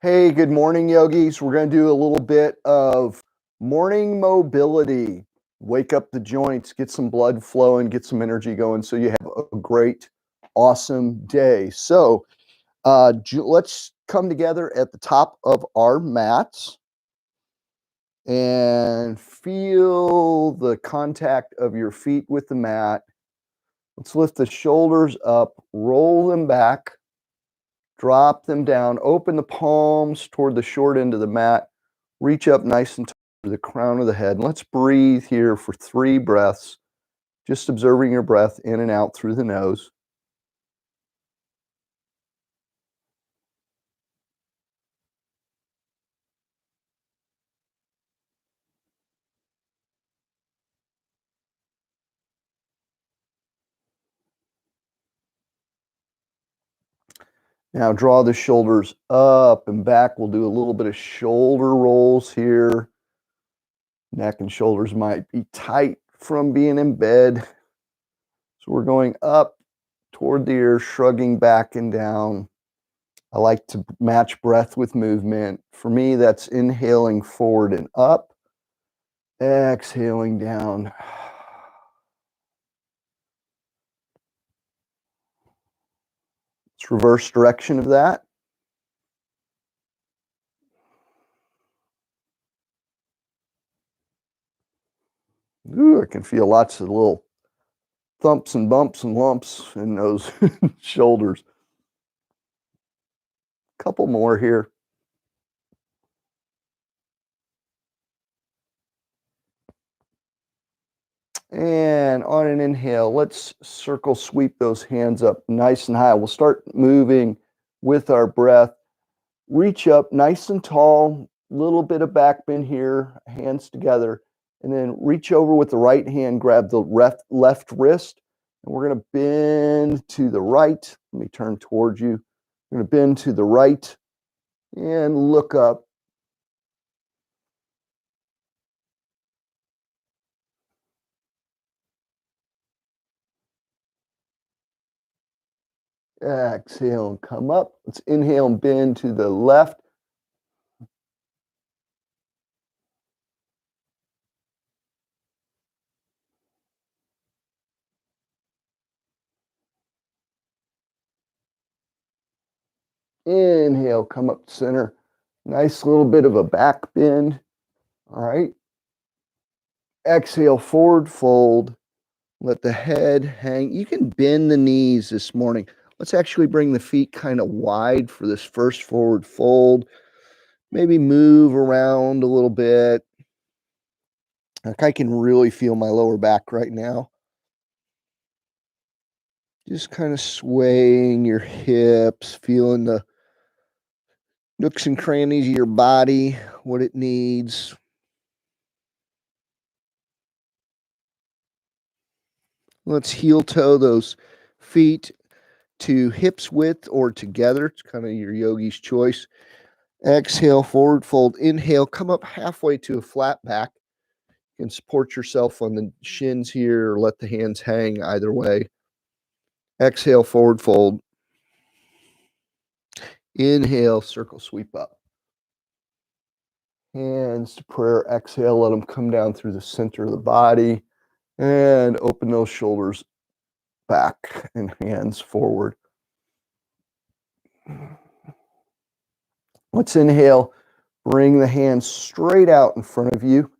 Hey, good morning, yogis. We're going to do a little bit of morning mobility. Wake up the joints, get some blood flowing, get some energy going so you have a great, awesome day. Let's come together at the top of our mats and feel the contact of your feet with the mat. Let's lift the shoulders up, roll them back, drop them down, open the palms toward the short end of the mat, reach up nice and tall to the crown of the head. Let's breathe here for 3 breaths, just observing your breath in and out through the nose. Now draw the shoulders up and back. We'll do a little bit of shoulder rolls here. Neck and shoulders might be tight from being in bed. So we're going up toward the ear, shrugging back and down. I like to match breath with movement. For me, that's inhaling forward and up, exhaling down. It's reverse direction of that. Ooh, I can feel lots of little thumps and bumps and lumps in those shoulders. Couple more here. And on an inhale, let's circle sweep those hands up nice and high. We'll start moving with our breath. Reach up nice and tall, little bit of back bend here, hands together, and then reach over with the right hand, grab the left wrist, and we're going to bend to the right. Let me turn towards you. We're going to bend to the right and look up. Exhale and come up. Let's inhale and bend to the left. Inhale, come up center. Nice little bit of a back bend. All right. Exhale, forward fold. Let the head hang. You can bend the knees this morning. Let's actually bring the feet kind of wide for this first forward fold. Maybe move around a little bit. Like I can really feel my lower back right now. Just kind of swaying your hips, feeling the nooks and crannies of your body, what it needs. Let's heel toe those feet to hips width or together. It's kind of your yogi's choice. Exhale, forward fold. Inhale, come up halfway to a flat back. You can support yourself on the shins here or let the hands hang either way. Exhale, forward fold. Inhale, circle sweep up. Hands to prayer. Exhale, let them come down through the center of the body and open those shoulders back and hands forward. Let's inhale, bring the hands straight out in front of you.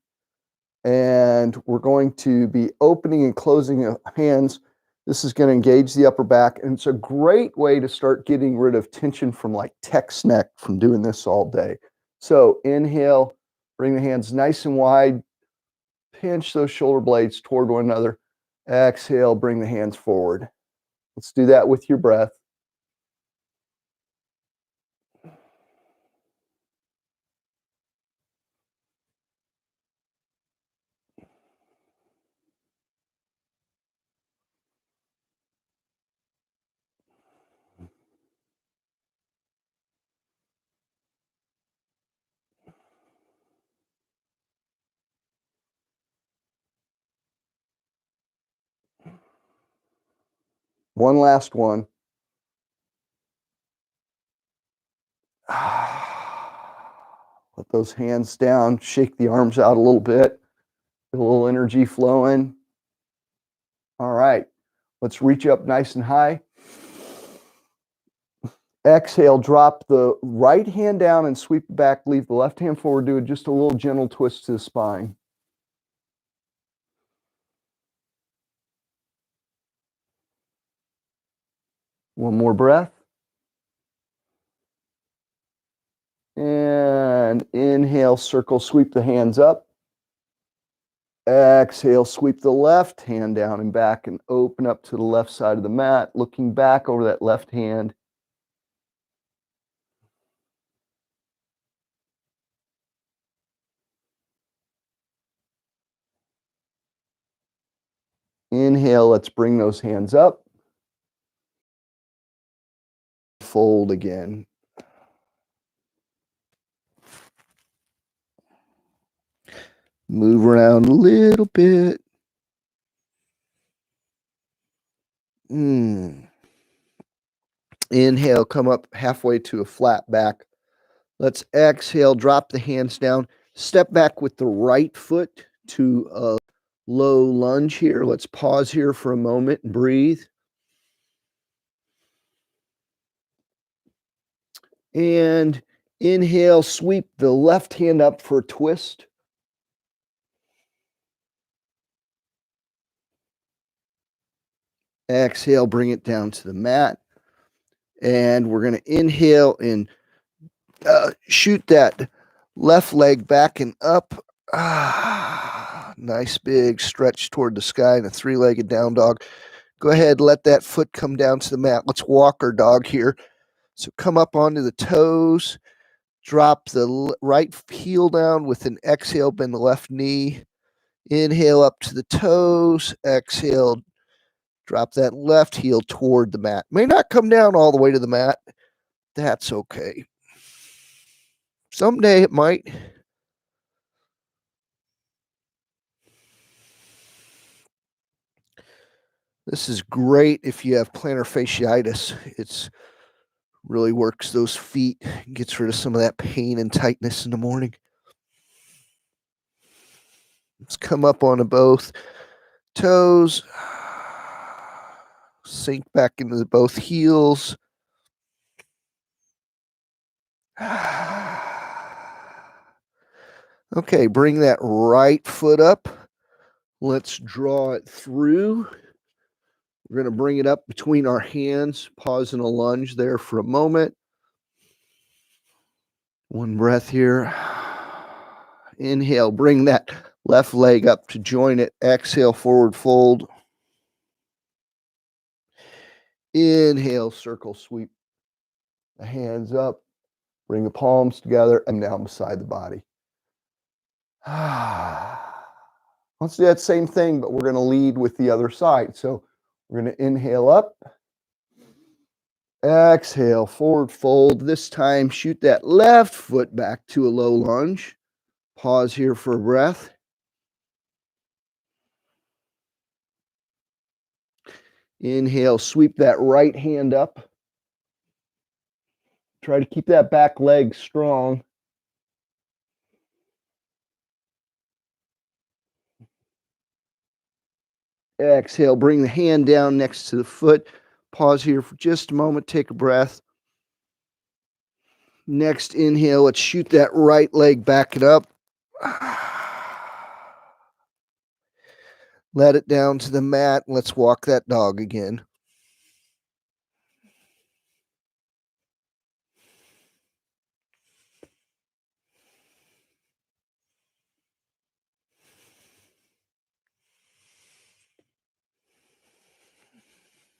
And we're going to be opening and closing hands. This is going to engage the upper back. And it's a great way to start getting rid of tension from like text neck from doing this all day. So inhale, bring the hands nice and wide, pinch those shoulder blades toward one another. Exhale, bring the hands forward. Let's do that with your breath. One last one. Let those hands down, shake the arms out a little bit, get a little energy flowing. All right, let's reach up nice and high. Exhale, drop the right hand down and sweep it back, leave the left hand forward, do just a little gentle twist to the spine. One more breath. And inhale, circle, sweep the hands up. Exhale, sweep the left hand down and back and open up to the left side of the mat, looking back over that left hand. Inhale, let's bring those hands up. Fold again. Move around a little bit. Inhale, come up halfway to a flat back. Let's exhale, drop the hands down. Step back with the right foot to a low lunge here. Let's pause here for a moment and breathe. And inhale, sweep the left hand up for a twist. Exhale, bring it down to the mat. And we're going to inhale and shoot that left leg back and up. Nice big stretch toward the sky in a three-legged down dog. Go ahead, let that foot come down to the mat. Let's walk our dog here. So come up onto the toes. Drop the right heel down with an exhale, bend the left knee. Inhale up to the toes. Exhale, drop that left heel toward the mat. May not come down all the way to the mat. That's okay. Someday it might. This is great if you have plantar fasciitis. It's really works those feet, gets rid of some of that pain and tightness in the morning. Let's come up onto both toes. Sink back into both heels. Okay, bring that right foot up. Let's draw it through. We're going to bring it up between our hands. Pause in a lunge there for a moment. One breath here. Inhale, bring that left leg up to join it. Exhale, forward fold. Inhale, circle sweep. The hands up. Bring the palms together and down beside the body. Let's do that same thing, but we're going to lead with the other side. So we're going to inhale up. Exhale, forward fold. This time, shoot that left foot back to a low lunge. Pause here for a breath. Inhale, sweep that right hand up. Try to keep that back leg strong. Exhale, bring the hand down next to the foot. Pause here for just a moment. Take a breath. Next inhale, let's shoot that right leg, back it up. Let it down to the mat. Let's walk that dog again.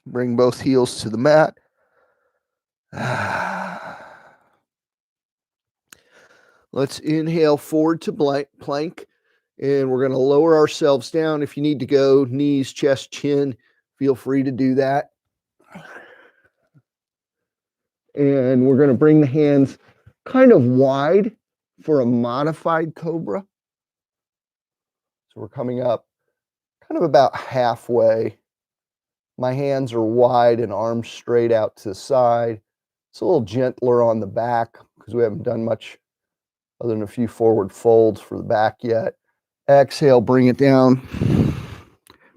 Bring both heels to the mat. Let's inhale forward to plank. And we're going to lower ourselves down. If you need to go knees, chest, chin, feel free to do that. And we're going to bring the hands kind of wide for a modified cobra. So we're coming up kind of about halfway. My hands are wide and arms straight out to the side. It's a little gentler on the back because we haven't done much other than a few forward folds for the back yet. Exhale, bring it down.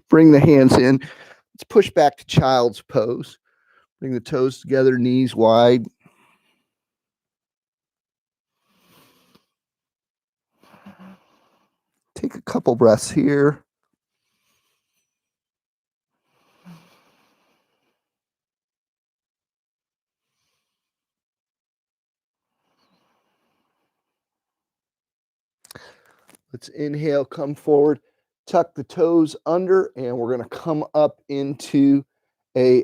Bring the hands in. Let's push back to child's pose. Bring the toes together, knees wide. Take a couple breaths here. Let's inhale, come forward, tuck the toes under, and we're going to come up into a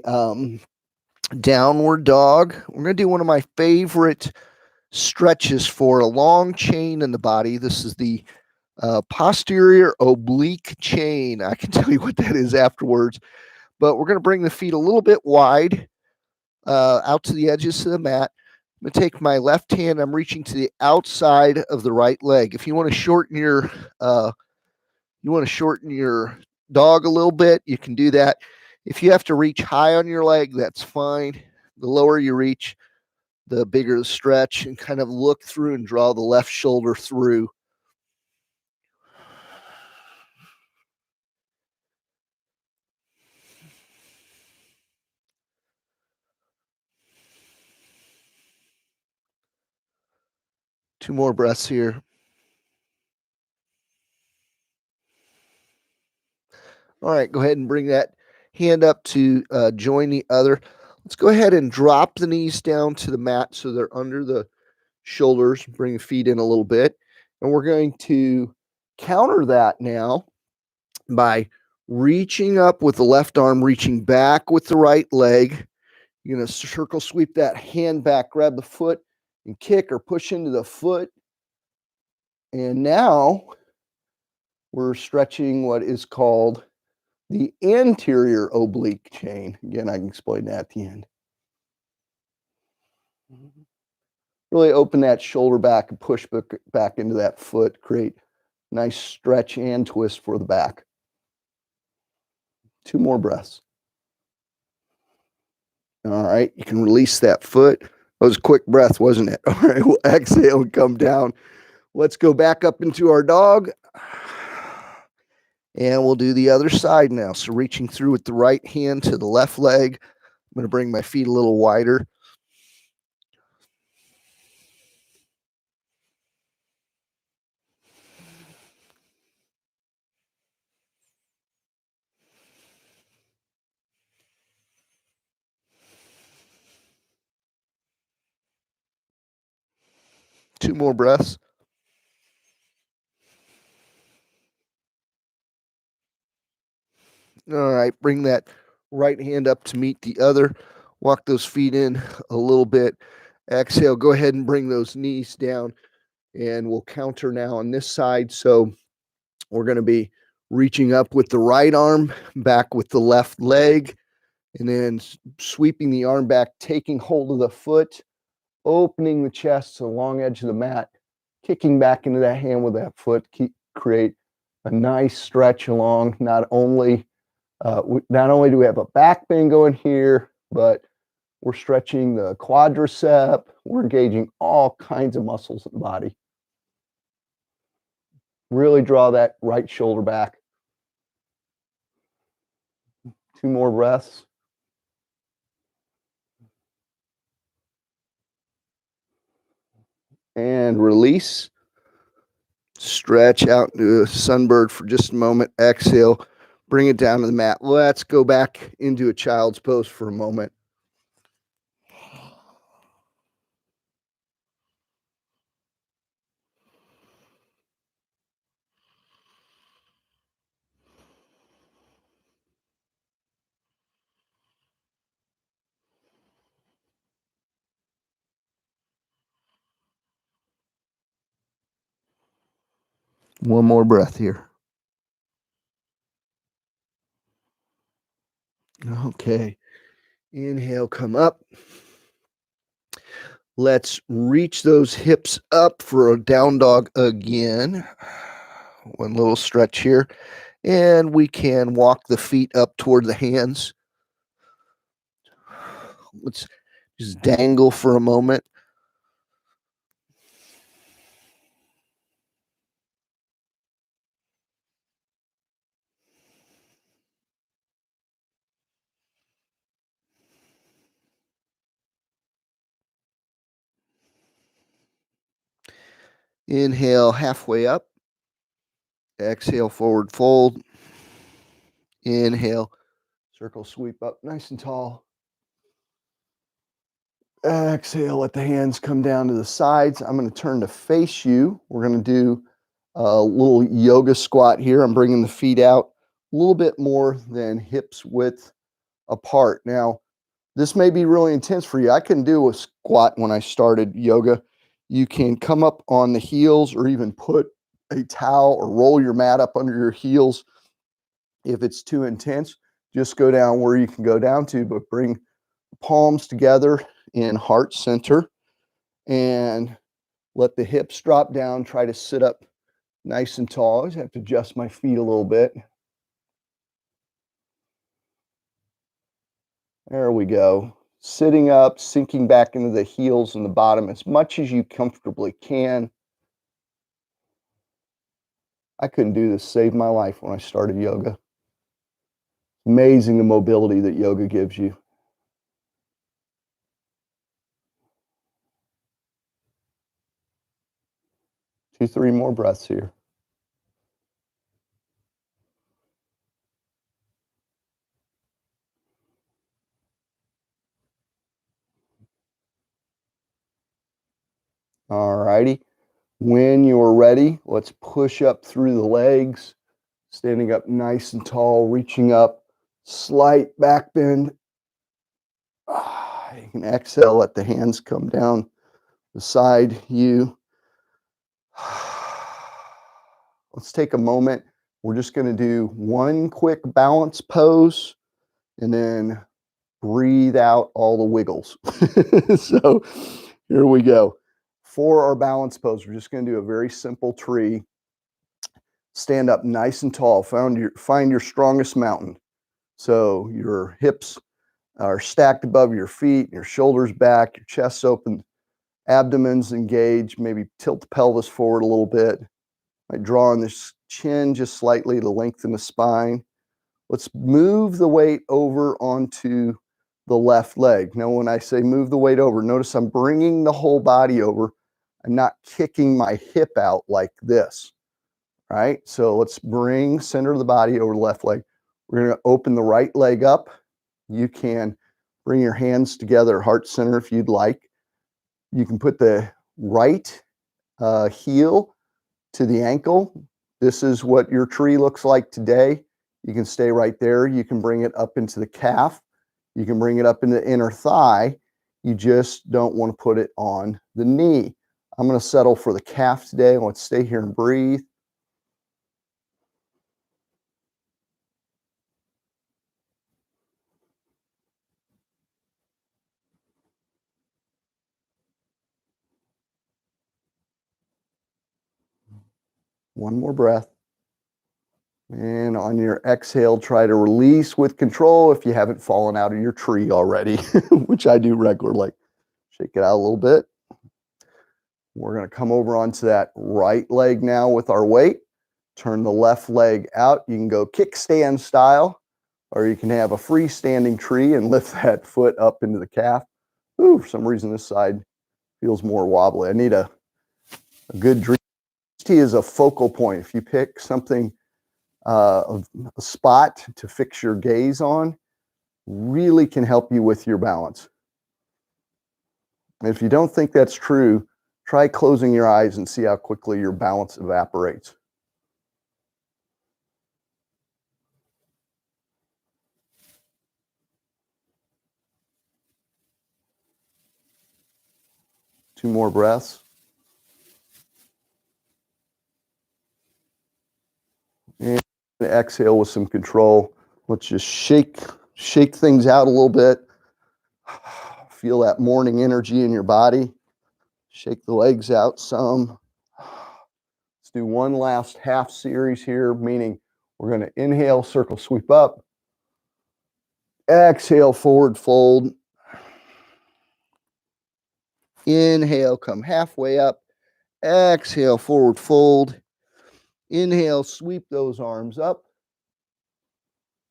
downward dog. We're going to do one of my favorite stretches for a long chain in the body. This is the posterior oblique chain. I can tell you what that is afterwards, but we're going to bring the feet a little bit wide out to the edges of the mat. I'm going to take my left hand. I'm reaching to the outside of the right leg. If you want to shorten your dog a little bit, you can do that. If you have to reach high on your leg, that's fine. The lower you reach, the bigger the stretch, and kind of look through and draw the left shoulder through. Two more breaths here. All right, go ahead and bring that hand up to join the other. Let's go ahead and drop the knees down to the mat so they're under the shoulders. Bring the feet in a little bit. And we're going to counter that now by reaching up with the left arm, reaching back with the right leg. You're going to circle sweep that hand back, grab the foot, and kick or push into the foot. And now we're stretching what is called the anterior oblique chain. Again, I can explain that at the end. Really open that shoulder back and push back into that foot. Create nice stretch and twist for the back. Two more breaths. All right, you can release that foot. That was a quick breath, wasn't it? All right, we'll exhale and come down. Let's go back up into our dog. And we'll do the other side now. So reaching through with the right hand to the left leg. I'm going to bring my feet a little wider. Two more breaths. All right, bring that right hand up to meet the other. Walk those feet in a little bit. Exhale, go ahead and bring those knees down. And we'll counter now on this side. So we're going to be reaching up with the right arm, back with the left leg, and then sweeping the arm back, taking hold of the foot, opening the chest to the long edge of the mat, kicking back into that hand with that foot, create a nice stretch along. Not only do we have a back bend going here, but we're stretching the quadricep. We're engaging all kinds of muscles in the body. Really draw that right shoulder back. Two more breaths. And release. Stretch out into a sunbird for just a moment. Exhale. Bring it down to the mat. Let's go back into a child's pose for a moment. One more breath here. Okay. Inhale, come up. Let's reach those hips up for a down dog again. One little stretch here. And we can walk the feet up toward the hands. Let's just dangle for a moment. Inhale, halfway up. Exhale, forward fold. Inhale, circle sweep up nice and tall. Exhale, let the hands come down to the sides. I'm going to turn to face you. We're going to do a little yoga squat here. I'm bringing the feet out a little bit more than hips width apart. Now, this may be really intense for you. I couldn't do a squat when I started yoga. You can come up on the heels or even put a towel or roll your mat up under your heels. If it's too intense, just go down where you can go down to, but bring palms together in heart center and let the hips drop down. Try to sit up nice and tall. I just have to adjust my feet a little bit. There we go. Sitting up, sinking back into the heels and the bottom as much as you comfortably can. I couldn't do this. Saved my life when I started yoga. Amazing the mobility that yoga gives you. 2, 3 more breaths here. All righty. When you're ready, let's push up through the legs, standing up nice and tall, reaching up, slight back bend. You can exhale, let the hands come down beside you. Let's take a moment. We're just going to do one quick balance pose and then breathe out all the wiggles. So here we go. For our balance pose, we're just going to do a very simple tree. Stand up nice and tall. Find your strongest mountain. So your hips are stacked above your feet, your shoulders back, your chest's open, abdomen's engaged. Maybe tilt the pelvis forward a little bit. Might draw on the chin just slightly to lengthen the spine. Let's move the weight over onto the left leg. Now, when I say move the weight over, notice I'm bringing the whole body over. I'm not kicking my hip out like this, right? So let's bring center of the body over the left leg. We're going to open the right leg up. You can bring your hands together, heart center if you'd like. You can put the right heel to the ankle. This is what your tree looks like today. You can stay right there. You can bring it up into the calf. You can bring it up in the inner thigh. You just don't want to put it on the knee. I'm going to settle for the calf today. Let's stay here and breathe. One more breath. And on your exhale, try to release with control if you haven't fallen out of your tree already, which I do regularly. Shake it out a little bit. We're going to come over onto that right leg now with our weight. Turn the left leg out. You can go kickstand style, or you can have a freestanding tree and lift that foot up into the calf. Ooh, for some reason this side feels more wobbly. I need a good dream. T is a focal point. If you pick something, a spot to fix your gaze on, really can help you with your balance. And if you don't think that's true, try closing your eyes and see how quickly your balance evaporates. Two more breaths. And exhale with some control. Let's just shake things out a little bit. Feel that morning energy in your body. Shake the legs out some. Let's do one last half series here, meaning we're going to inhale, circle sweep up. Exhale, forward fold. Inhale, come halfway up. Exhale, forward fold. Inhale, sweep those arms up.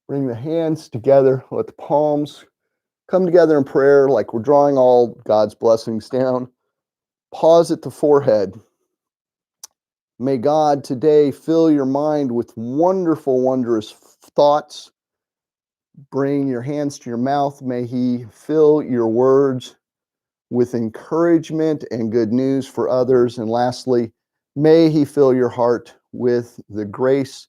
Bring the hands together. Let the palms come together in prayer like we're drawing all God's blessings down. Pause at the forehead. May God today fill your mind with wonderful, wondrous thoughts. Bring your hands to your mouth. May He fill your words with encouragement and good news for others. And lastly, may He fill your heart with the grace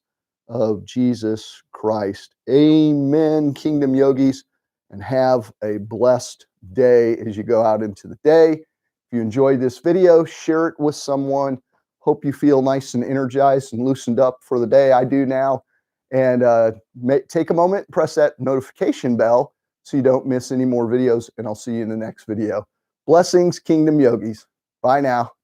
of Jesus Christ. Amen, Kingdom Yogis, and have a blessed day as you go out into the day. If you enjoyed this video, share it with someone. Hope you feel nice and energized and loosened up for the day. I do now. And take a moment, press that notification bell so you don't miss any more videos, and I'll see you in the next video. Blessings, Kingdom Yogis. Bye now.